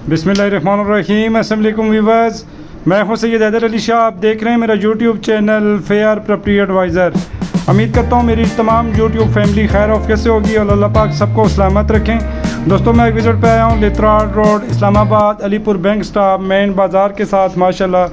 बिस्मिल्लाहिर्रहमानिर्रहीम। अस्सलाम वालेकुम व्यूअर्स, मैं हूं सैयद हैदर अली शाह। आप देख रहे हैं मेरा YouTube channel Fair Property Adviser. उम्मीद करता हूं मेरी तमाम यूट्यूब फैमिली खैर ऑफिस से होगी और अल्लाह पाक सबको सलामत रखें। दोस्तों, मैं एक विज़िट पे आया हूं लित्राड road, Islamabad, Alipur bank stop main बाज़ार के साथ। माशाल्लाह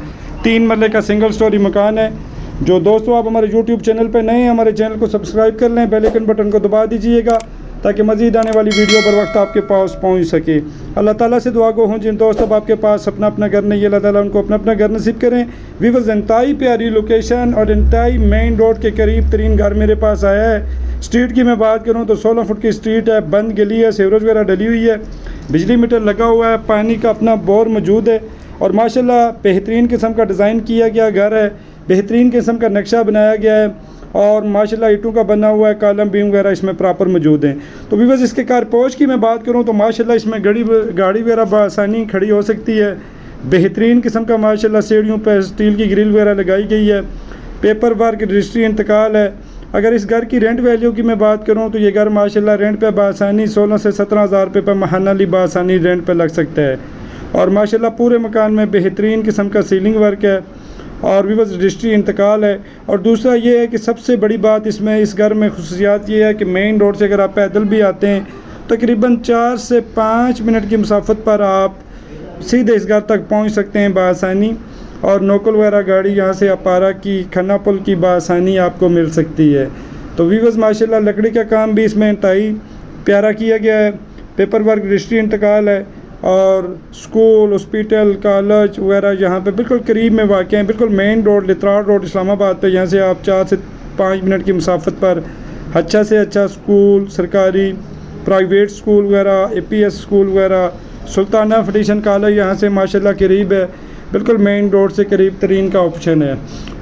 3 मरले का सिंगल स्टोरी मकान है। जो दोस्तों आप हमारे यूट्यूब चैनल पर नए हैं, हमारे चैनल को सब्सक्राइब कर लें, बेल आइकन बटन को दबा दीजिएगा ताकि मज़ीद आने वाली वीडियो बर वक्त आपके पास पहुंच सके। अल्लाह ताला से दुआ गो हूँ जिन दोस्तों आपके पास अपना अपना घर नहीं है, अल्लाह ताला उनको अपना अपना घर नसीब करें। व्यूअर्स, इंतहाई प्यारी लोकेशन और इंतहाई मेन रोड के करीब तरीन घर मेरे पास आया है। स्ट्रीट की मैं बात करूँ तो 16 फुट की स्ट्रीट है, बंद गली है, सीवरेज वगैरह डली हुई है, बिजली मीटर लगा हुआ है, पानी का अपना बोर मौजूद है और माशाल्लाह बेहतरीन किस्म का डिज़ाइन किया गया घर है, बेहतरीन किस्म का नक्शा बनाया गया है और माशाल्लाह ईंटों का बना हुआ है, कॉलम बीम वगैरह इसमें प्रॉपर मौजूद हैं। तो व्यूअर्स, इसके कारपोश की मैं बात करूं तो माशाल्लाह इसमें गाड़ी वगैरह बआसानी खड़ी हो सकती है। बेहतरीन किस्म का माशाल्लाह सीढ़ियों पर स्टील की ग्रिल वगैरह लगाई गई है। पेपर वर्क, रजिस्ट्री, इंतकाल है। अगर इस घर की रेंट वैल्यू की मैं बात करूँ तो ये घर माशाल्लाह रेंट पर बआसानी 16 से 17 हज़ार रुपये पर महानाली बआसानी रेंट पर लग सकता है। और माशाल्लाह पूरे मकान में बेहतरीन किस्म का सीलिंग वर्क है और व्यूअर्स रजिस्ट्री इंतकाल है। और दूसरा ये है कि सबसे बड़ी बात इसमें इस घर में खुसूसियात ये है कि मेन रोड से अगर आप पैदल भी आते हैं तकरीबन 4 से 5 मिनट की मुसाफत पर आप सीधे इस घर तक पहुंच सकते हैं बआसानी। और नोकल वगैरह गाड़ी यहाँ से अपारा की, खन्ना पुल की बआसानी आपको मिल सकती है। तो व्यूअर्स माशाल्लाह लकड़ी का काम भी इसमें इंतहाई प्यारा किया गया है। पेपर वर्क, रजिस्ट्री इंतकाल है और स्कूल, हॉस्पिटल, कॉलेज वगैरह यहाँ पे बिल्कुल करीब में वाक़ हैं। बिल्कुल मेन रोड लित्राड रोड इस्लामाबाद पे यहाँ से आप 4 से 5 मिनट की मुसाफत पर अच्छा से अच्छा स्कूल, सरकारी प्राइवेट स्कूल वगैरह, APS स्कूल वगैरह, सुल्ताना फटीशन कॉलेज यहाँ से माशाल्लाह करीब है। बिल्कुल मेन रोड से करीब तरीन का ऑप्शन है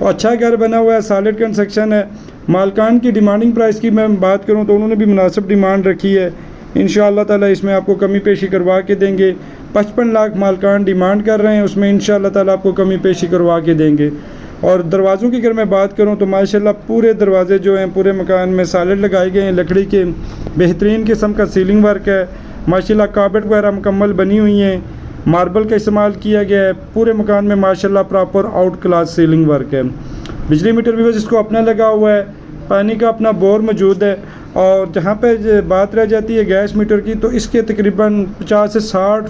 और अच्छा घर बना हुआ है, सॉलिड कंस्ट्रक्शन है। मालकान की डिमांडिंग प्राइस की मैं बात करूँ तो उन्होंने भी मुनासिब डिमांड रखी है। इंशाअल्लाह ताला इसमें आपको कमी पेशी करवा के देंगे। 55 लाख मालकान डिमांड कर रहे हैं, उसमें इंशाअल्लाह ताला आपको कमी पेशी करवा के देंगे। और दरवाज़ों की अगर मैं बात करूं तो माशाल्लाह पूरे दरवाज़े जो हैं पूरे मकान में सॉलिड लगाए गए हैं, लकड़ी के बेहतरीन किस्म का सीलिंग वर्क है। माशाल्लाह कार्पेट वगैरह मुकम्मल बनी हुई हैं, मार्बल का इस्तेमाल किया गया है। पूरे मकान में माशाल्लाह proper out class ceiling work है। बिजली मीटर भी जिसको अपना लगा हुआ है, पानी का अपना बोर मौजूद है। और जहाँ पे बात रह जाती है गैस मीटर की तो इसके तकरीबन 50 से 60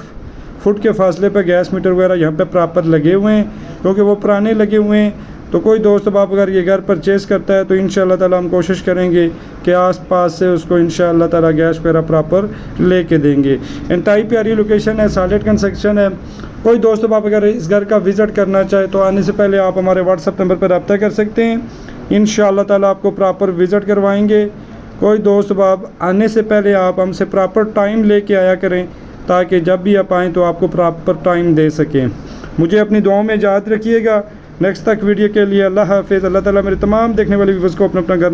फुट के फासले पर गैस मीटर वगैरह यहाँ पे प्रॉपर लगे हुए हैं, क्योंकि वो पुराने लगे हुए हैं। तो कोई दोस्त अब अगर ये घर परचेज़ करता है तो इंशाअल्लाह ताला हम कोशिश करेंगे कि आस-पास से उसको इंशाअल्लाह ताला गैस वगैरह प्रॉपर लेके देंगे। इंतहाई प्यारी लोकेशन है, सॉलिड कंस्ट्रक्शन है। कोई दोस्त आप अगर इस घर का विज़िट करना चाहे तो आने से पहले आप हमारे व्हाट्सएप नंबर पर रब्ता कर सकते हैं। इंशाअल्लाह ताला आपको प्रॉपर विज़िट करवाएँगे। कोई दोस्त बाब आने से पहले आप हमसे प्रॉपर टाइम लेके आया करें ताकि जब भी आप आएँ तो आपको प्रॉपर टाइम दे सकें। मुझे अपनी दुआओं में याद रखिएगा। नेक्स्ट तक वीडियो के लिए अल्लाह हाफ़िज़। अल्लाह ताला मेरे तमाम देखने वाले व्यूअर्स को अपना अपना घर